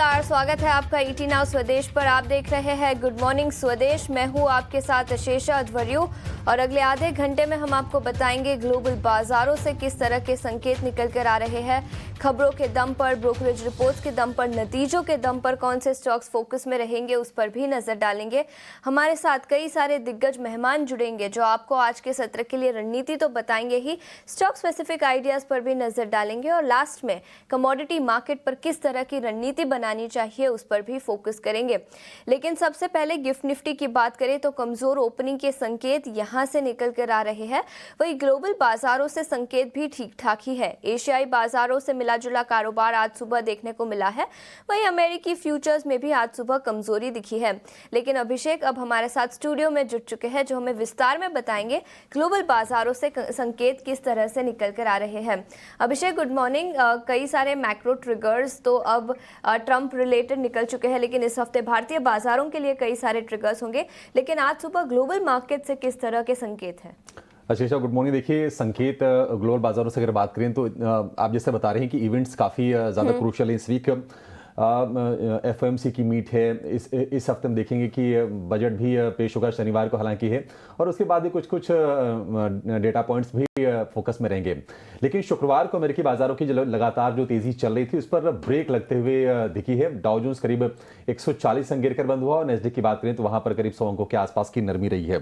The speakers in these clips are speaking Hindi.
नमस्कार, स्वागत है आपका ईटी नाउ स्वदेश पर। आप देख रहे हैं गुड मॉर्निंग स्वदेश। मैं हूं आपके साथ अशेषा अध्वर्यु और अगले आधे घंटे में हम आपको बताएंगे ग्लोबल बाजारों से किस तरह के संकेत निकल कर आ रहे हैं। खबरों के दम पर, ब्रोकरेज रिपोर्ट्स के दम पर, नतीजों के दम पर कौन से स्टॉक्स फोकस में रहेंगे उस पर भी नजर डालेंगे। हमारे साथ कई सारे दिग्गज मेहमान जुड़ेंगे जो आपको आज के सत्र के लिए रणनीति तो बताएंगे ही, स्टॉक स्पेसिफिक आइडियाज पर भी नजर डालेंगे और लास्ट में कमोडिटी मार्केट पर किस तरह की रणनीति बनानी चाहिए उस पर भी फोकस करेंगे। लेकिन सबसे पहले गिफ्ट निफ्टी की बात करें तो कमजोर ओपनिंग के संकेत यहां से निकल कर आ रहे हैं। वही ग्लोबल बाजारों से संकेत भी ठीक ठाक ही है। एशियाई बाजारों से मिला जुला कारोबार आज सुबह देखने को मिला है। वही अमेरिकी फ्यूचर्स में भी आज सुबह कमजोरी दिखी है। लेकिन अभिषेक अब हमारे साथ स्टूडियो में जुट चुके हैं जो हमें विस्तार में बताएंगे ग्लोबल बाजारों से संकेत किस तरह से निकल कर आ रहे हैं। अभिषेक गुड मॉर्निंग। कई सारे मैक्रो ट्रिगर्स तो अब ट्रंप रिलेटेड निकल चुके हैं, लेकिन इस हफ्ते भारतीय बाजारों के लिए कई सारे ट्रिगर्स होंगे। लेकिन आज सुबह ग्लोबल मार्केट से किस तरह के संकेत हैं? Ashesha good morning. देखिए, संकेत ग्लोबल बाजारों से अगर बात करें तो आप जैसे बता रहे हैं कि इवेंट्स काफ़ी ज़्यादा क्रूशियल है। इस वीक एफओएमसी की मीट है। इस हफ्ते हम देखेंगे कि बजट भी पेश होगा शनिवार को हालांकि है, और उसके बाद भी कुछ डेटा पॉइंट्स भी फोकस में रहेंगे। लेकिन शुक्रवार को अमेरिकी बाजारों की लगातार जो तेजी चल रही थी उस पर ब्रेक लगते हुए दिखी है। डाउ जोन्स करीब 140 अंक गिर कर बंद हुआ और नैस्डैक की बात करें तो वहां पर करीब 100 अंकों के आसपास की नरमी रही है।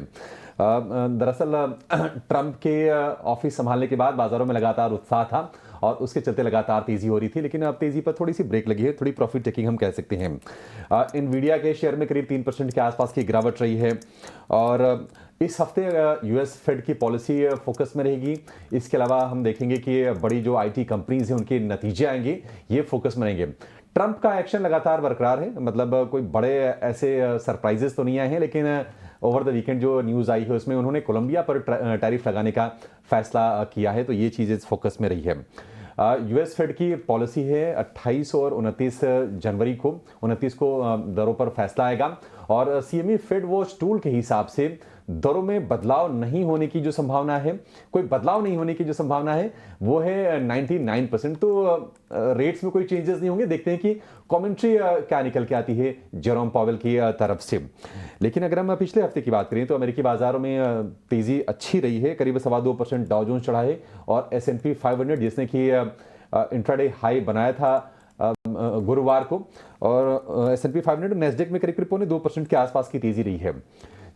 दरअसल ट्रंप के ऑफिस संभालने के बाद बाजारों में लगातार उत्साह था और उसके चलते लगातार तेजी हो रही थी, लेकिन अब तेजी पर थोड़ी सी ब्रेक लगी है। थोड़ी प्रॉफिट टेकिंग हम कह सकते हैं। इनवीडिया के शेयर में करीब 3% के आसपास की गिरावट रही है और इस हफ्ते यूएस फेड की पॉलिसी फोकस में रहेगी। इसके अलावा हम देखेंगे कि बड़ी जो आईटी कंपनीज हैं उनके नतीजे आएंगे, ये फोकस में रहेंगे। ट्रंप का एक्शन लगातार बरकरार है, मतलब कोई बड़े ऐसे सरप्राइजेस तो नहीं आए हैं, लेकिन ओवर द वीकेंड जो न्यूज़ आई है उसमें उन्होंने कोलंबिया पर टैरिफ लगाने का फैसला किया है, तो ये चीज़ें फोकस में रही है। यूएस फेड की पॉलिसी है 28 और 29 जनवरी को 29 को दरों पर फैसला आएगा और सीएमई फेड वॉच टूल के हिसाब से दरों में बदलाव नहीं होने की जो संभावना है, कोई बदलाव नहीं होने की जो संभावना है वो है 99%। तो रेट्स में कोई चेंजेस नहीं होंगे। देखते हैं कि कमेंट्री क्या निकल के आती है जेरोम पावेल की तरफ से। लेकिन अगर हम पिछले हफ्ते की बात करें तो अमेरिकी बाजारों में तेजी अच्छी रही है। करीब 2.25% डाउ जोन्स चढ़ा है और S&P 500 जिसने कि इंट्राडे हाई बनाया था गुरुवार को, और S&P 500 नैस्डैक में करीब 2% के आसपास की तेजी रही है।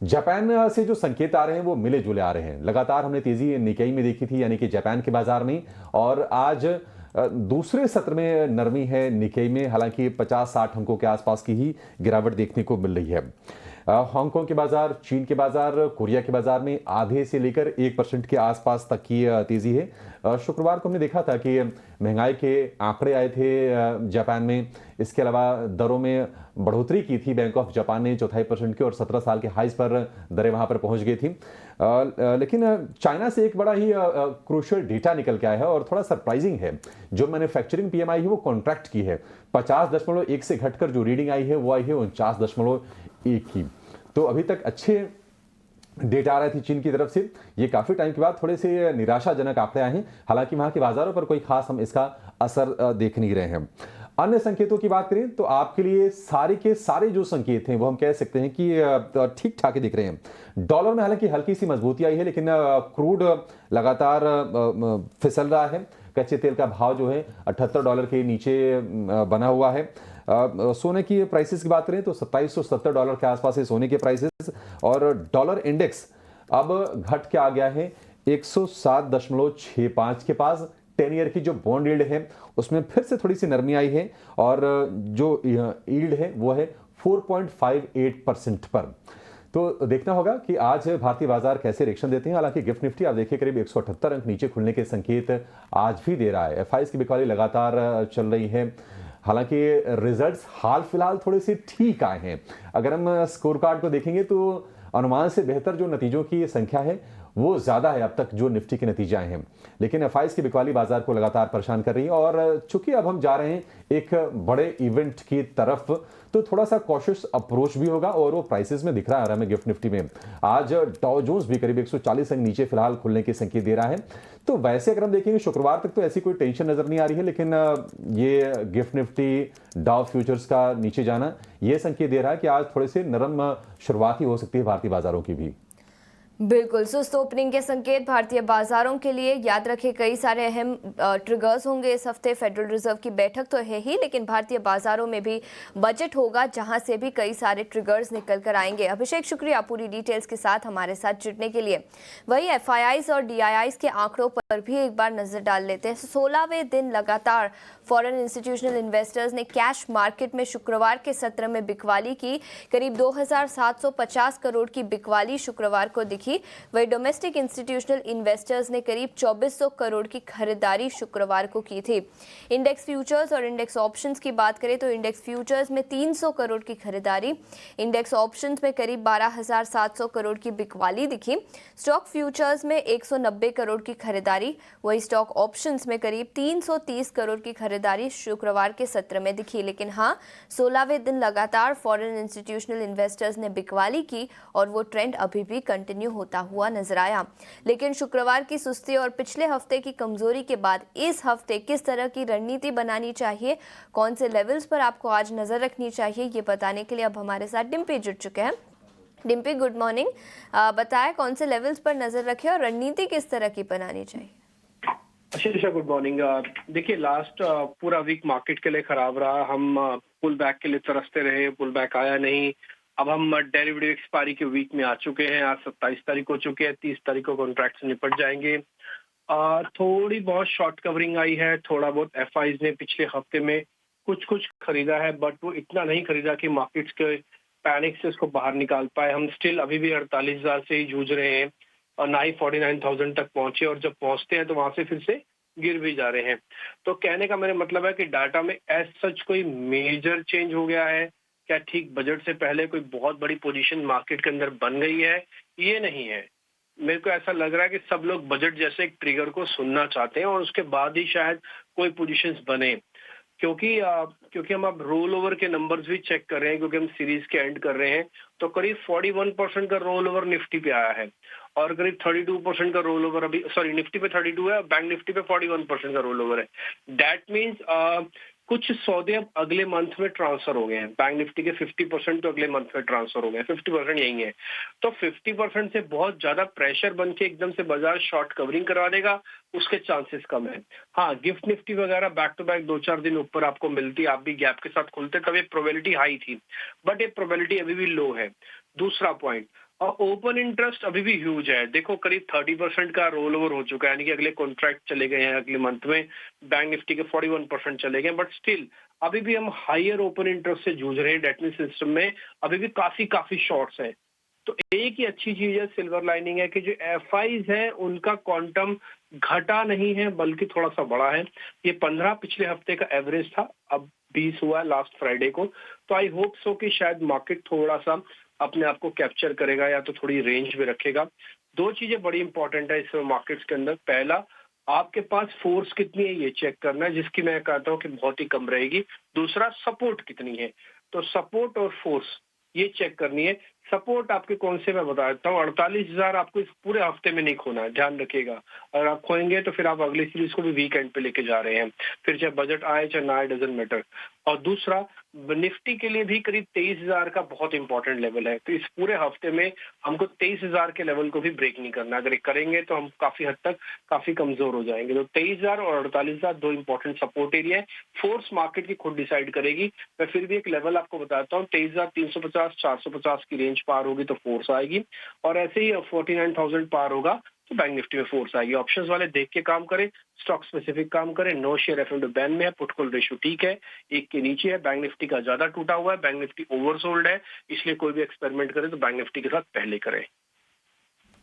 जापान से जो संकेत आ रहे हैं वो मिले जुले आ रहे हैं। लगातार हमने तेजी निकाई में देखी थी, यानी कि जापान के बाजार में, और आज दूसरे सत्र में नरमी है निकाई में। हालांकि 50-60 अंकों के आसपास की ही गिरावट देखने को मिल रही है। हांगकांग के बाजार, चीन के बाजार, कोरिया के बाजार में आधे से लेकर 1% के आसपास तक की तेजी है। शुक्रवार को हमने देखा था कि महंगाई के आंकड़े आए थे जापान में। इसके अलावा दरों में बढ़ोतरी की थी बैंक ऑफ जापान ने 0.25% की, और 17 साल के हाईज पर दरें वहां पर पहुंच गई थी। लेकिन चाइना से एक बड़ा ही क्रूशियल डेटा निकल के आया है और थोड़ा सरप्राइजिंग है। जो मैन्युफैक्चरिंग पीएमआई है वो कॉन्ट्रैक्ट की है। 50.1 से घटकर जो रीडिंग आई है वो आई है 49.1 की। तो अभी तक अच्छे डेटा आ रही थी चीन की तरफ से। ये काफी टाइम के बाद थोड़े से निराशाजनक आंकड़े आए हैं। हालांकि वहां के बाजारों पर कोई खास हम इसका असर देख नहीं रहे हैं। अन्य संकेतों की बात करें तो आपके लिए सारे के सारे जो संकेत हैं वो हम कह सकते हैं कि ठीक ठाक ही दिख रहे हैं। डॉलर में हालांकि हल्की सी मजबूती आई है, लेकिन क्रूड लगातार फिसल रहा है। कच्चे तेल का भाव जो है $78 के नीचे बना हुआ है। सोने की प्राइसेस की बात करें तो $2770 के आसपास है सोने के प्राइसेस, और डॉलर इंडेक्स अब घट के आ गया है 107.65 के पास। 10 ईयर की जो बॉन्ड यील्ड है उसमें फिर से थोड़ी सी नरमी आई है और जो यील्ड है वो है 4.58% पर। तो देखना होगा कि आज भारतीय बाजार कैसे रिएक्शन देते हैं। हालांकि गिफ्ट निफ्टी आप देखिए करीब 178 अंक नीचे खुलने के संकेत आज भी दे रहा है। एफआईज की बिकवाली लगातार चल रही है। हालांकि रिजल्ट्स हाल फिलहाल थोड़े से ठीक आए हैं। अगर हम स्कोर कार्ड को देखेंगे तो अनुमान से बेहतर जो नतीजों की संख्या है वो ज़्यादा है अब तक जो निफ्टी के नतीजे आए हैं। लेकिन एफआईज की बिकवाली बाजार को लगातार परेशान कर रही है और चूंकि अब हम जा रहे हैं एक बड़े इवेंट की तरफ, तो थोड़ा सा कॉशियस अप्रोच भी होगा और वो प्राइसेस में दिख रहा है हमें गिफ्ट निफ्टी में। आज डाउ जोन्स भी करीब 140 अंक नीचे फिलहाल खुलने के संकेत दे रहा है। तो वैसे अगर हम देखेंगे शुक्रवार तक तो ऐसी कोई टेंशन नजर नहीं आ रही है, लेकिन ये गिफ्ट निफ्टी डाउ फ्यूचर्स का नीचे जाना ये संकेत दे रहा है कि आज थोड़े से नरम शुरुआत ही हो सकती है भारतीय बाजारों की भी। बिल्कुल सुस्त ओपनिंग के संकेत भारतीय बाजारों के लिए। याद रखें कई सारे अहम ट्रिगर्स होंगे इस हफ्ते। फेडरल रिजर्व की बैठक तो है ही, लेकिन भारतीय बाजारों में भी बजट होगा जहां से भी कई सारे ट्रिगर्स निकल कर आएंगे। अभिषेक, शुक्रिया पूरी डिटेल्स के साथ हमारे साथ जुड़ने के लिए। वही एफआईआईज और डीआईआईज के आंकड़ों पर भी एक बार नजर डाल लेते हैं। 16वें दिन लगातार फॉरेन इंस्टीट्यूशनल इन्वेस्टर्स ने कैश मार्केट में शुक्रवार के सत्र में बिकवाली की। करीब 2750 करोड़ की बिकवाली शुक्रवार को दिखी। वही डोमेस्टिक इंस्टीट्यूशनल इन्वेस्टर्स ने करीब 2400 करोड़ की खरीदारी शुक्रवार को की थी। इंडेक्स फ्यूचर्स और इंडेक्स ऑप्शंस की बात करें तो इंडेक्स फ्यूचर्स में 300 करोड़ की खरीदारी, इंडेक्स ऑप्शंस में करीब 12700 करोड़ की बिकवाली दिखी। स्टॉक फ्यूचर्स में 190 करोड़ की खरीदारी, वही स्टॉक ऑप्शंस में करीब 330 करोड़ की खरीदारी शुक्रवार के सत्र में दिखी। लेकिन हाँ, 16वें दिन लगातार फॉरेन इंस्टीट्यूशनल इन्वेस्टर्स ने बिकवाली की और वो ट्रेंड अभी भी कंटिन्यू होता हुआ नजर आया। लेकिन शुक्रवार की सुस्ती और पिछले हफ्ते की कमजोरी के बाद इस हफ्ते किस तरह की रणनीति बनानी चाहिए, कौन से लेवल्स पर आपको आज नजर रखनी चाहिए, ये बताने के लिए अब हमारे साथ डिम्पी जुड़ चुके हैं। Dimpy, good morning. बताएं कौन से लेवल्स पर नजर रखें और रणनीति किस तरह की बनानी चाहिए। शीर्षा, गुड मॉर्निंग। देखिए, लास्ट पूरा वीक मार्केट के लिए खराब रहा। हम पुल बैक के लिए तरसते रहे, पुल बैक आया नहीं। अब हम डेरिवेटिव एक्सपायरी के वीक में आ चुके हैं। आज 27 तारीख हो चुके हैं, 30 तारीख को कॉन्ट्रैक्ट से निपट जाएंगे। थोड़ी बहुत शॉर्ट कवरिंग आई है, थोड़ा बहुत एफआईज ने पिछले हफ्ते में कुछ खरीदा है, बट वो इतना नहीं खरीदा कि मार्केट्स के पैनिक से उसको बाहर निकाल पाए। हम स्टिल अभी भी 48,000 से ही जूझ रहे हैं और ना ही 49,000 तक पहुंचे, और जब पहुंचते हैं तो वहां से फिर से गिर भी जा रहे हैं। तो कहने का मेरा मतलब है कि डाटा में एज सच कोई मेजर चेंज हो गया है क्या? ठीक बजट से पहले कोई बहुत बड़ी पोजीशन मार्केट के अंदर बन गई है, ये नहीं है। मेरे को ऐसा लग रहा है कि सब लोग बजट जैसे एक ट्रिगर को सुनना चाहते हैं और उसके बाद ही शायद कोई पोजीशंस बने। क्योंकि हम अब रोल ओवर के नंबर्स भी चेक कर रहे हैं, क्योंकि हम सीरीज के एंड कर रहे हैं, तो करीब 41% का रोल ओवर निफ्टी पे आया है और करीब 32% का रोल ओवर अभी, सॉरी, निफ्टी पे 32 है, बैंक निफ्टी पे 41% का रोल ओवर है। दैट मीन्स कुछ सौदे अब अगले मंथ में ट्रांसफर हो गए हैं। बैंक निफ्टी के 50% तो अगले मंथ में ट्रांसफर हो गए हैं, 50% यही है। तो 50% से बहुत ज्यादा प्रेशर बन के एकदम से बाजार शॉर्ट कवरिंग करवा देगा, उसके चांसेस कम है। हाँ, गिफ्ट निफ्टी वगैरह बैक टू बैक 2-4 दिन ऊपर आपको मिलती, आप भी गैप के साथ खुलते, तब ये प्रोबेबिलिटी हाई थी, बट ये प्रोबेबिलिटी अभी भी लो है। दूसरा पॉइंट, और ओपन इंटरेस्ट अभी भी ह्यूज है। देखो, करीब 30% का रोल ओवर हो चुका है, यानी कि अगले कॉन्ट्रैक्ट चले गए हैं अगले मंथ में। बैंक निफ्टी के 41% चले गए, बट स्टिल अभी भी हम हायर ओपन इंटरेस्ट से जूझ रहे हैं। डेट मींस सिस्टम में अभी भी काफी शॉर्ट्स हैं। तो एक ही अच्छी चीज है, सिल्वर लाइनिंग है, कि जो एफआईज है उनका क्वांटम घटा नहीं है, बल्कि थोड़ा सा बढ़ा है। ये 15 पिछले हफ्ते का एवरेज था, अब 20 हुआ है लास्ट फ्राइडे को। तो आई होप सो कि शायद मार्केट थोड़ा सा अपने आप को कैप्चर करेगा या तो थोड़ी रेंज में रखेगा। दो चीजें बड़ी इंपॉर्टेंट है इस मार्केट्स के अंदर। पहला, आपके पास फोर्स कितनी है ये चेक करना है, जिसकी मैं कहता हूँ कि बहुत ही कम रहेगी। दूसरा, सपोर्ट कितनी है, तो सपोर्ट और फोर्स ये चेक करनी है। सपोर्ट आपके कौन से मैं बता देता हूँ। 48,000 आपको इस पूरे हफ्ते में नहीं खोना है, ध्यान रखिएगा। अगर आप खोएंगे तो फिर आप अगली सीरीज को भी वीकेंड पे लेके जा रहे हैं, फिर चाहे बजट आए चाहे ना आए, डजंट मैटर। और दूसरा, निफ्टी के लिए भी करीब 23,000 का बहुत इंपॉर्टेंट लेवल है। तो इस पूरे हफ्ते में हमको 23,000 के लेवल को भी ब्रेक नहीं करना। अगर करेंगे तो हम काफी हद तक काफी कमजोर हो जाएंगे। तो 23,000 और 48,000 दो इंपॉर्टेंट सपोर्ट एरिया है। फोर्स मार्केट की खुद डिसाइड करेगी। मैं फिर भी एक लेवल आपको बताता हूँ, 23,350 450 की रेंज पार होगी तो फोर्स आएगी, और ऐसे ही 49,000 पार होगा तो बैंक निफ्टी में फोर्स आएगी। ऑप्शंस वाले देख के काम करें, स्टॉक स्पेसिफिक काम करें। नो शेयर एफएनडो बैन में है, पुट कॉल रेशियो ठीक है, 1 के नीचे है। बैंक निफ्टी का ज्यादा टूटा हुआ है, बैंक निफ्टी ओवरसोल्ड है, इसलिए कोई भी एक्सपेरिमेंट करे तो बैंक निफ्टी के साथ पहले करें।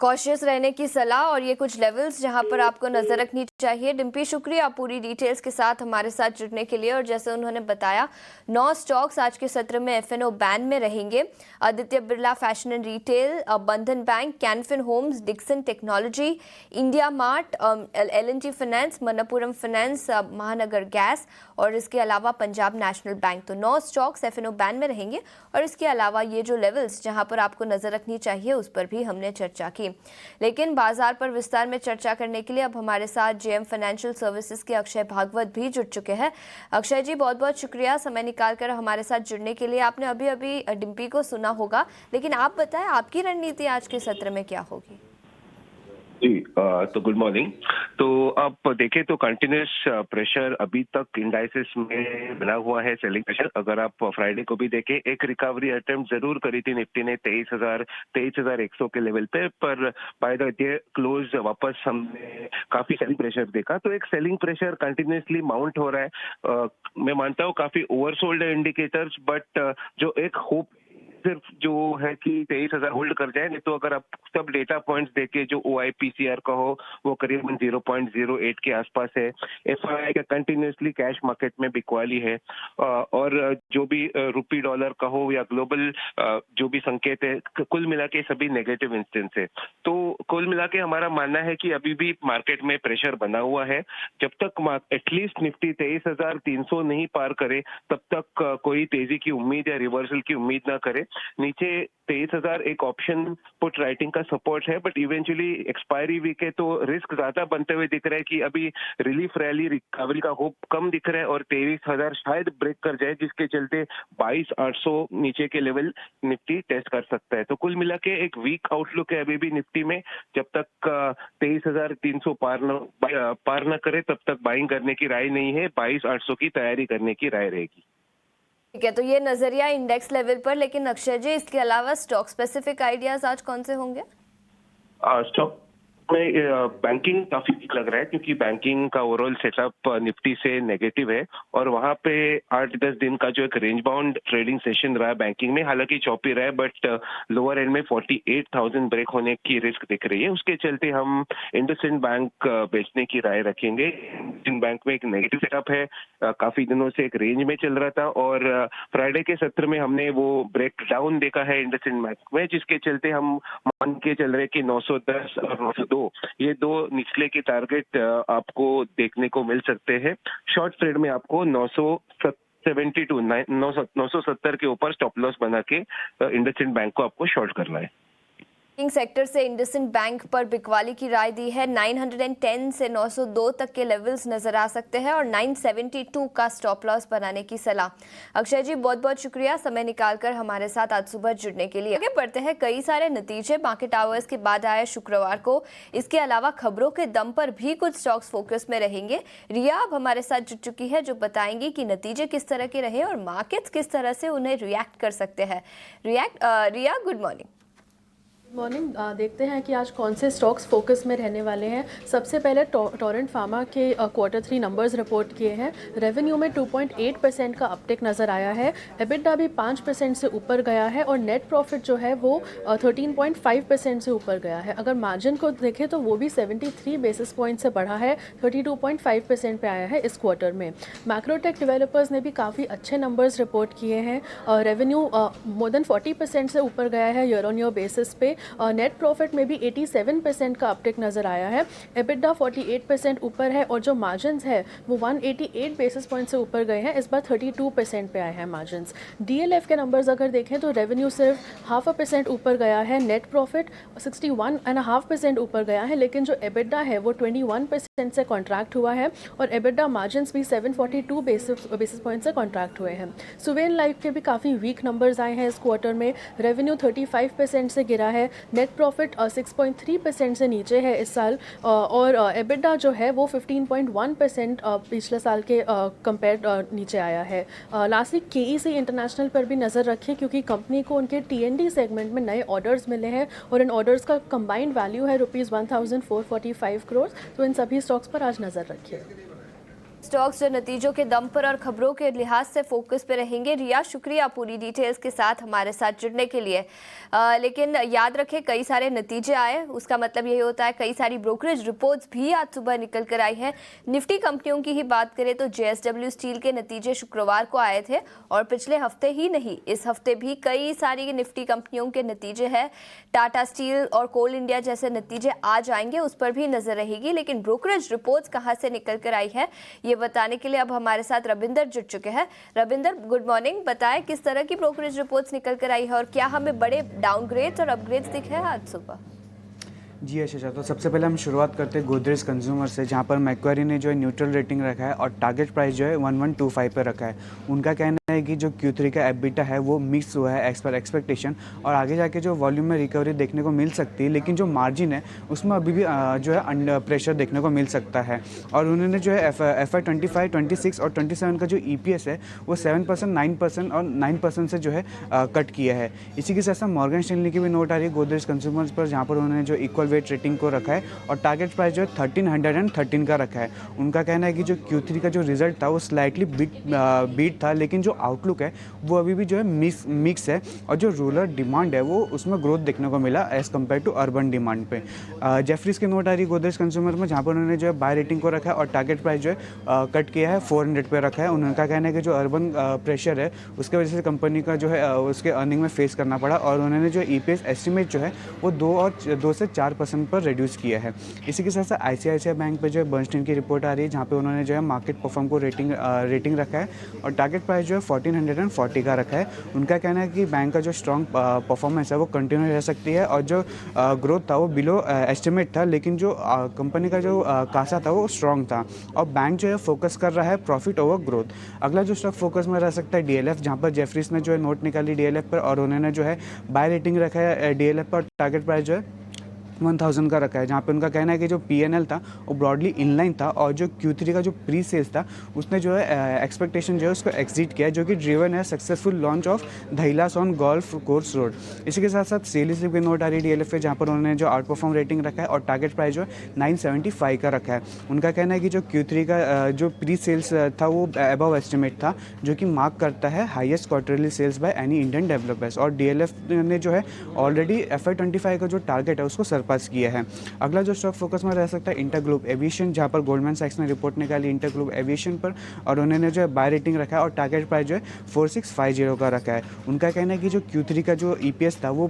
कॉशियस रहने की सलाह और ये कुछ लेवल्स जहां पर आपको नजर रखनी चाहिए। डिम्पी, शुक्रिया पूरी डिटेल्स के साथ हमारे साथ जुड़ने के लिए। और जैसे उन्होंने बताया, 9 स्टॉक्स आज के सत्र में एफएनओ बैन में रहेंगे। Aditya Birla fashion and retail, Bandhan bank, Canfin homes, Dixon technology, India mart, L&T finance, Manappuram finance, Mahanagar gas और इसके अलावा पंजाब नेशनल बैंक। तो 9 स्टॉक्स एफएनओ बैन में रहेंगे। और इसके अलावा ये जो लेवल्स जहां पर आपको नजर रखनी चाहिए उस पर भी हमने चर्चा की। लेकिन बाजार पर विस्तार में चर्चा करने के लिए अब हमारे साथ जेएम फाइनेंशियल सर्विसेज के अक्षय भागवत भी जुड़ चुके हैं। अक्षय जी, बहुत बहुत शुक्रिया समय निकालकर हमारे साथ जुड़ने के लिए। आपने अभी अभी डिम्पी को सुना होगा, लेकिन आप बताएं आपकी रणनीति आज के सत्र में क्या होगी? जी, तो गुड मॉर्निंग। तो आप देखें तो कंटिन्यूस प्रेशर अभी तक इंडाइसेस में बना हुआ है, सेलिंग प्रेशर। अगर आप फ्राइडे को भी देखें, एक रिकवरी अटेम्प्ट जरूर करी थी निफ्टी ने 23,100 के लेवल पे, पर बाय द डे क्लोज वापस हमने काफी सेलिंग प्रेशर देखा। तो एक सेलिंग प्रेशर कंटिन्यूसली माउंट हो रहा है। मैं मानता हूँ काफी ओवरसोल्ड है इंडिकेटर्स, बट जो एक होप सिर्फ जो है कि 23,000 होल्ड कर जाए। नहीं तो अगर आप सब डेटा पॉइंट्स देके, जो OIPCR का हो वो करीबन 0.08 के आसपास है। FII का कंटिन्यूसली कैश मार्केट में बिकवाली है। और जो भी रुपी डॉलर का हो या ग्लोबल जो भी संकेत है, कुल मिला के सभी नेगेटिव इंस्टेंस है। तो कुल मिला के हमारा मानना है कि अभी भी मार्केट में प्रेशर बना हुआ है। जब तक एटलीस्ट निफ्टी 23,300 नहीं पार करे, तब तक कोई तेजी की उम्मीद या रिवर्सल की उम्मीद ना करे। नीचे 23,000 एक ऑप्शन पुट राइटिंग का सपोर्ट है, बट इवेंचुअली एक्सपायरी वीक है तो रिस्क ज्यादा बनते हुए दिख रहा है कि अभी रिलीफ रैली रिकवरी का होप कम दिख रहा है और 23,000 शायद ब्रेक कर जाए, जिसके चलते 22,800 नीचे के लेवल निफ्टी टेस्ट कर सकता है। तो कुल मिला के एक वीक आउटलुक है अभी भी निफ्टी में। जब तक 23,300 पार न करे तब तक बाइंग करने की राय नहीं है। 22,800 की तैयारी करने की राय रहेगी। ठीक है, तो ये नजरिया इंडेक्स लेवल पर। लेकिन अक्षय जी, इसके अलावा स्टॉक स्पेसिफिक आइडियाज आज कौन से होंगे? स्टॉक में बैंकिंग काफी ठीक लग रहा है, क्योंकि बैंकिंग का ओवरऑल सेटअप निफ्टी से नेगेटिव है और वहां पे 8-10 दिन का जो एक रेंज बाउंड ट्रेडिंग सेशन रहा है बैंकिंग में, हालांकि चौपी रहा है, बट लोअर एंड में 48,000 ब्रेक होने की रिस्क दिख रही है। उसके चलते हम इंडसइंड बैंक बेचने की राय रखेंगे। इंडसइंड बैंक में एक नेगेटिव सेटअप है, काफी दिनों से एक रेंज में चल रहा था और फ्राइडे के सत्र में हमने वो ब्रेक डाउन देखा है इंडसइंड बैंक में, जिसके चलते हम मान के चल रहे कि 910 और 902 ये दो निचले के टारगेट आपको देखने को मिल सकते हैं। शॉर्ट ट्रेड में आपको 970 के ऊपर स्टॉप लॉस बना के इंडसइंड बैंक को आपको शॉर्ट करना है। सेक्टर से इंडसइंड बैंक पर बिकवाली की राय दी है। 910 से 902 तक के लेवल्स नजर आ सकते हैं और 972 का स्टॉप लॉस बनाने की सलाह। अक्षय जी, बहुत बहुत शुक्रिया समय निकालकर हमारे साथ आज सुबह जुड़ने के लिए। आगे बढ़ते हैं, कई सारे नतीजे मार्केट आवर्स के बाद आए शुक्रवार को। इसके अलावा खबरों के दम पर भी कुछ स्टॉक्स फोकस में रहेंगे। रिया अब हमारे साथ जुड़ चुकी है, जो बताएंगी कि नतीजे किस तरह के रहे और मार्केट्स किस तरह से उन्हें रिएक्ट कर सकते हैं। रिया, गुड मॉर्निंग। मॉर्निंग। देखते हैं कि आज कौन से स्टॉक्स फोकस में रहने वाले हैं। सबसे पहले टोरेंट फार्मा के Q3 नंबर्स रिपोर्ट किए हैं। रेवेन्यू में 2.8% का अपटिक नज़र आया है। एबिटा भी 5% से ऊपर गया है और नेट प्रॉफिट जो है वो 13.5% से ऊपर गया है। अगर मार्जिन को देखें तो वो भी 73 बेसिस पॉइंट से बढ़ा है, 32.5% पे आया है इस क्वार्टर में। मैक्रोटेक डेवलपर्स ने भी काफ़ी अच्छे नंबर्स रिपोर्ट किए हैं। रेवेन्यू मोर देन 40% से ऊपर गया है ईयर ऑन ईयर बेसिस पे। नेट प्रॉफिट में भी 87% का अपटिक नज़र आया है। एबिटा 48% ऊपर है और जो मार्जिन्स है वो 188 बेसिस पॉइंट से ऊपर गए हैं। इस बार 32% पे आए हैं मार्जिन्स। DLF के नंबर्स अगर देखें तो रेवेन्यू सिर्फ 0.5% ऊपर गया है, नेट प्रॉफिट 61.5% ऊपर गया है, लेकिन जो एबिटा है वो 21% से कॉन्ट्रैक्ट हुआ है और एबिटा मार्जिन्स भी 742 बेसिस पॉइंट से कॉन्ट्रैक्ट हुए हैं। सुवेन लाइफ के भी काफ़ी वीक नंबर्स आए हैं इस क्वार्टर में। रेवेन्यू 35% से गिरा है, नेट प्रॉफिट 6.3% से नीचे है इस साल और एबिटा जो है वो 15.1% पिछले साल के कंपेयर नीचे आया है। लास्टली KEC इंटरनेशनल पर भी नज़र रखें, क्योंकि कंपनी को उनके TND सेगमेंट में नए ऑर्डर्स मिले हैं और इन ऑर्डर्स का कंबाइंड वैल्यू है ₹1445 करोड़। तो इन सभी स्टॉक्स पर आज नज़र रखिए। स्टॉक्स जो नतीजों के दम पर और खबरों के लिहाज से फोकस पे रहेंगे। रिया, शुक्रिया पूरी डिटेल्स के साथ हमारे साथ जुड़ने के लिए। लेकिन याद रखें, कई सारे नतीजे आए, उसका मतलब यही होता है कई सारी ब्रोकरेज रिपोर्ट्स भी आज सुबह निकल कर आई हैं। निफ्टी कंपनियों की ही बात करें तो JSW स्टील के नतीजे शुक्रवार को आए थे और पिछले हफ्ते ही नहीं, इस हफ्ते भी कई सारी निफ्टी कंपनियों के नतीजे हैं। टाटा स्टील और कोल इंडिया जैसे नतीजे आज आएंगे, उस पर भी नजर रहेगी। लेकिन ब्रोकरेज रिपोर्ट्स कहाँ से निकल कर आई है, ये बताने के लिए अब हमारे साथ रविंदर जुड़ चुके हैं। Ravinder, good morning. बताएं किस तरह की ब्रोकरेज रिपोर्ट्स निकल कर आई है और क्या हमें बड़े डाउनग्रेड्स और अपग्रेड्स दिखे हैं आज सुबह? जी अच्छा, तो सबसे पहले हम शुरुआत करते हैं गोदरेज कंज्यूमर से, जहाँ पर मैक्वारी ने जो है न्यूट्रल रेटिंग रखा है और टारगेट प्राइस जो है 1125 पर रखा है। उनका कहना है कि जो Q3 का एबिटा है वो मिक्स हुआ है एज पर एक्सपेक्टेशन और आगे जाके जो वॉल्यूम में रिकवरी देखने को मिल सकती है, लेकिन जो मार्जिन है उसमें अभी भी जो है अंडर प्रेशर देखने को मिल सकता है। और उन्होंने जो है FY 25, 26 और 27 का जो EPS है वो 7%, 9% और 9% से जो है कट किया है। इसी के साथ साथ मॉर्गन स्टैनली की भी नोट आ रही है गोदरेज कंज्यूमर्स पर, जहाँ पर उन्होंने जो इक्वल वेट रेटिंग को रखा है और टारगेट प्राइस जो है 1313 का रखा है। उनका कहना है कि जो Q3 का जो रिजल्ट था वो स्लाइटली बीट था, लेकिन जो आउटलुक है वो अभी भी जो है मिक्स है और जो रूरल डिमांड है वो उसमें ग्रोथ देखने को मिला as compare to urban demand पे। जेफरीज की नोट आ रही है गोदरेज कंज्यूमर में, जहाँ पर उन्होंने जो है बाय रेटिंग को रखा है और टारगेट प्राइस जो है कट किया है 400 पे रखा है। उनका कहना है कि जो अर्बन प्रेशर है उसके वजह से कंपनी का जो है उसके अर्निंग में फेस करना पड़ा और उन्होंने जो EPS एस्टिमेट जो है वो 2 से 4% पर रिड्यूस किया है। इसी के साथ साथ ICICI बैंक पे जो है बर्नस्टीन की रिपोर्ट आ रही है, जहाँ पे उन्होंने जो है मार्केट परफॉर्म को रेटिंग रखा है और टारगेट प्राइस जो है 1440 का रखा है। उनका कहना है कि बैंक का जो स्ट्रॉन्ग परफॉर्मेंस है वो कंटिन्यू रह सकती है और जो ग्रोथ था वो बिलो एस्टिमेट था, लेकिन जो कंपनी का जो कासा था वो स्ट्रॉन्ग था और बैंक जो है फोकस कर रहा है प्रॉफिट ओवर ग्रोथ। अगला जो स्टॉक फोकस में रह सकता है DLF, जहाँ पर जेफरीज ने जो है नोट निकाली DLF पर और उन्होंने जो है बाय रेटिंग रखा है DLF पर, टारगेट प्राइस जो है 1000 का रखा है। जहाँ पे उनका कहना है कि जो PNL था वो ब्रॉडली इनलाइन था और जो Q3 का जो प्री सेल्स था उसने जो है एक्सपेक्टेशन जो है उसको एक्सीड किया, जो कि ड्रिवन है सक्सेसफुल लॉन्च ऑफ धैलास ऑन गोल्फ कोर्स रोड। इसी के साथ साथ सेल स्लिप की नोट आ रही है DLF पे, जहाँ पर उन्होंने जो आउट परफॉर्म रेटिंग रखा है और टारगेट प्राइस जो है 975 का रखा है। उनका कहना है कि जो Q3 का जो प्री सेल्स था वो अबव एस्टिमेट था, जो कि मार्क करता है highest quarterly sales by any Indian developers और DLF ने जो है ऑलरेडी FY 25 का जो टारगेट है उसको पास किया है। अगला जो स्टॉक फोकस में रह सकता है इंटरग्लोब एविएशन, जहां पर गोल्डमैन सैक्स ने रिपोर्ट निकाली इंटरग्लोब एविएशन पर और उन्होंने जो है बाय रेटिंग रखा है और टारगेट प्राइस जो है 4650 का रखा है। उनका कहना है कि जो Q3 का जो EPS था वो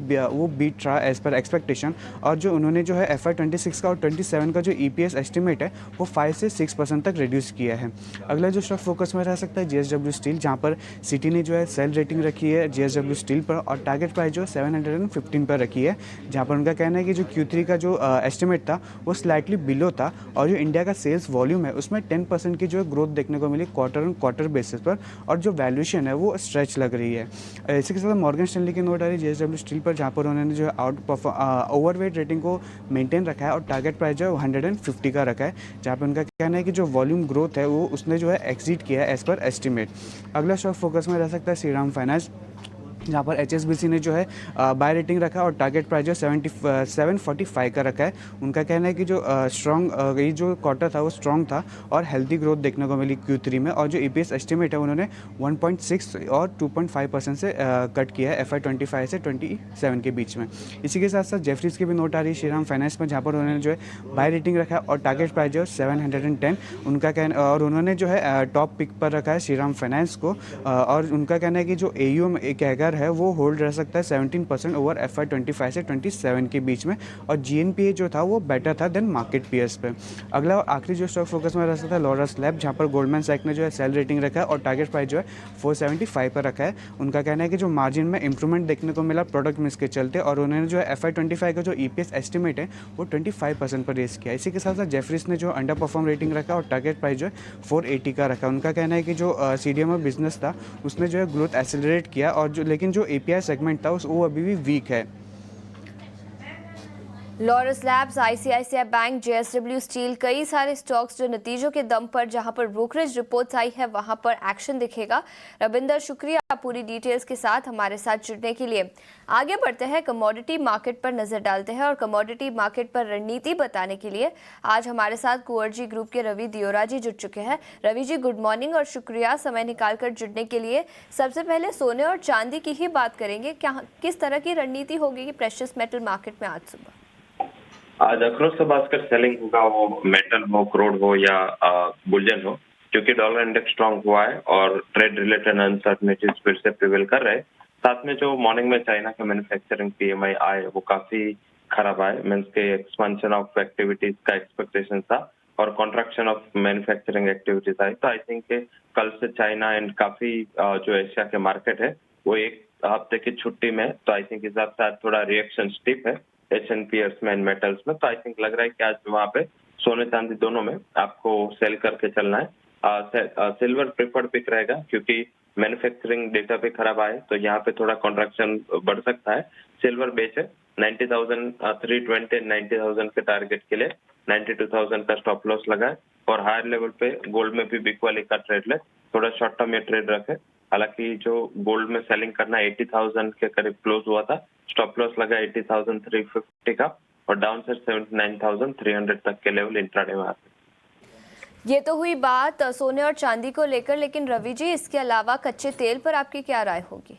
बीट रहा एज पर एक्सपेक्टेशन और जो उन्होंने जो है FY 26 का और 27 का जो EPS एस्टिमेट है वो 5 से 6% तक रिड्यूस किया है। अगला जो स्टॉक फोकस में रह सकता है JSW स्टील, जहाँ पर सिटी ने जो है सेल रेटिंग रखी है JSW स्टील पर और टारगेट प्राइस जो 715 पर रखी है, जहाँ पर उनका कहना है कि जो Q3 का जो एस्टिमेट था वो स्लाइटली बिलो था और जो इंडिया का सेल्स वॉल्यूम है उसमें 10% की जो है ग्रोथ देखने को मिली क्वार्टर ऑन क्वार्टर बेसिस पर और जो वैल्यूएशन है वो स्ट्रेच लग रही है। इसी के साथ मॉर्गन स्टैनली की नोट आ रही है JSW स्टील पर, जहाँ पर उन्होंने जो है ओवरवेट रेटिंग को मेंटेन रखा है और टारगेट प्राइस जो है 150 का रखा है, जहाँ पर उनका कहना है कि जो वॉल्यूम ग्रोथ है वो उसने जो है एक्सीड किया है एज पर एस्टिमेट। अगला स्टॉक फोकस में रह सकता है श्रीराम फाइनेंस, जहाँ पर HSBC ने जो है बाय रेटिंग रखा है और टारगेट प्राइस जो 745 का रखा है। उनका कहना है कि जो स्ट्रॉन्ग ये जो क्वार्टर था वो स्ट्रॉन्ग था और हेल्दी ग्रोथ देखने को मिली Q3 में और जो EPS एस्टिमेट है उन्होंने 1.6 और 2.5% से कट किया है FY 25 से 27 के बीच में। इसी के साथ साथ जेफरीज की भी नोट आ रही है श्रीराम फाइनेंस में, जहाँ पर उन्होंने जो है बाय रेटिंग रखा है और टारगेट प्राइस जो है 710 उनका कहना और उन्होंने जो है टॉप पिक पर रखा है श्रीराम फाइनेंस को और उनका कहना है कि जो AUM एक है वो होल्ड रह सकता है 17% ओवर FY 25 से 27 के बीच में और GNPA जो था वो बेटर था देन मार्केट पीएस पे। अगला और आखिरी जो स्टॉक फोकस में रह सकता है लॉरस लैब, जहाँ पर गोल्डमैन सैक्स ने जो है सेल रेटिंग रखा है और टारगेट प्राइस जो है 475 पर रखा है। उनका कहना है कि जो मार्जिन में इंप्रूवमेंट देखने को मिला प्रोडक्ट मिक्स के चलते और उन्होंने जो है FY 25 का जो EPS एस्टिमेट है वो 25% पर रेस किया। इसी के साथ साथ जेफरीज ने जो अंडर परफॉर्म रेटिंग रखा और टारगेट प्राइस जो है 480 का रखा। उनका कहना है कि जो CDMO बिजनेस था उसने जो है ग्रोथ एक्सेलरेट किया और जो लेकिन जो API सेगमेंट था वो अभी भी वीक है। Laurus labs, ICICI bank, JSW steel, कई सारे स्टॉक्स जो नतीजों के दम पर जहां पर ब्रोकरेज रिपोर्ट्स आई है वहां पर एक्शन दिखेगा। रविंदर, शुक्रिया पूरी डिटेल्स के साथ हमारे साथ जुड़ने के लिए। आगे बढ़ते हैं, कमोडिटी मार्केट पर नजर डालते हैं और कमोडिटी मार्केट पर रणनीति बताने के लिए आज हमारे साथ कुअर्जी ग्रुप के रवि दियोरा जी जुड़ चुके हैं। रवि जी, गुड मॉर्निंग और शुक्रिया समय निकालकर जुड़ने के लिए। सबसे पहले सोने और चांदी की ही बात करेंगे, क्या किस तरह की रणनीति होगी प्रेशियस मेटल मार्केट में आज सुबह? आज अक्रॉस द बास्केट सेलिंग होगा, वो मेटल हो, क्रूड हो या बुलियन हो, क्योंकि डॉलर इंडेक्स स्ट्रांग हुआ है और ट्रेड रिलेटेड अनसर्टनिटीज फिर से प्रिवेल कर रहे हैं। साथ में जो मॉर्निंग में चाइना के मैन्युफैक्चरिंग पीएमआई आए वो काफी खराब आए, मीन्स के एक्सपेंशन ऑफ एक्टिविटीज का एक्सपेक्टेशन था और contraction of manufacturing activities I. तो आई थिंक कल से चाइना एंड काफी जो एशिया के मार्केट है वो एक हफ्ते की छुट्टी में, तो आई थिंक इस हिसाब से थोड़ा रिएक्शन स्टिप है एच&पी में एंड मेटल्स में। तो आई थिंक लग रहा है कि आज वहाँ पे सोने चांदी दोनों में आपको सेल करके चलना है। सिल्वर प्रेफर्ड पिक रहेगा क्योंकि मैन्युफैक्चरिंग डेटा पे खराब आए तो यहाँ पे थोड़ा कॉन्ट्रैक्शन बढ़ सकता है। सिल्वर बेच है 90,320 90,000 के टारगेट के लिए 92,000 का स्टॉप लॉस लगा है और हायर लेवल पे गोल्ड में भी बिग वाली का ट्रेड ले, थोड़ा शॉर्ट टर्म में ट्रेड रखे। हालांकि जो गोल्ड में सेलिंग करना 80,000 के करीब क्लोज हुआ था, स्टॉप लॉस लगा 80,350 का और डाउन से 79,300 तक के लेवल इंट्राडे में आते। ये तो हुई बात सोने और चांदी को लेकर, लेकिन रवि जी इसके अलावा कच्चे तेल पर आपकी क्या राय होगी?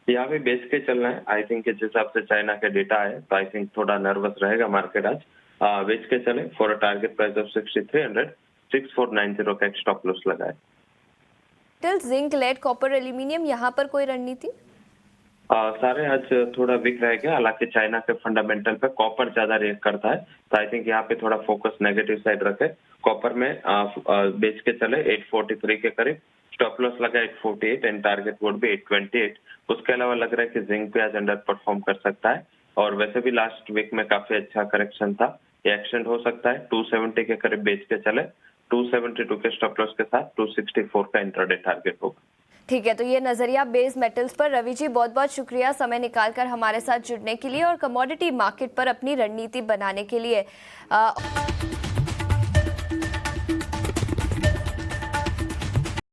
यहाँ पे बेच के चलना है। आई थिंक जिस हिसाब से चाइना के डेटा है तो आई थिंक थोड़ा नर्वस रहेगा मार्केट आज। बेच के चले for a target price of 6300, 6490 का एक स्टॉप लॉस लगा है। जिंक, लेड, कॉपर, एल्यूमिनियम, यहाँ पर कोई रणनीति? सारे आज थोड़ा वीक रहेगा। हालांकि चाइना के फंडामेंटल पे कॉपर ज्यादा रिएक्ट करता है तो आई थिंक यहाँ पे थोड़ा फोकस नेगेटिव साइड रखे। कॉपर में बेच के चले 843 के करीब, स्टॉप लॉस लगा 848 एंड टारगेट वुड भी 828। उसके अलावा लग रहा है कि जिंक पे आज अंडर परफॉर्म कर सकता है और वैसे भी लास्ट वीक में काफी अच्छा करेक्शन था, ये एक्सटेंड हो सकता है। 270 के करीब बेच के चले, 272 के स्टॉप लॉस के साथ 264 का इंट्राडे टारगेट होगा। ठीक है, तो ये नजरिया बेस मेटल्स पर। रवि जी, बहुत बहुत शुक्रिया समय निकालकर हमारे साथ जुड़ने के लिए और कमोडिटी मार्केट पर अपनी रणनीति बनाने के लिए।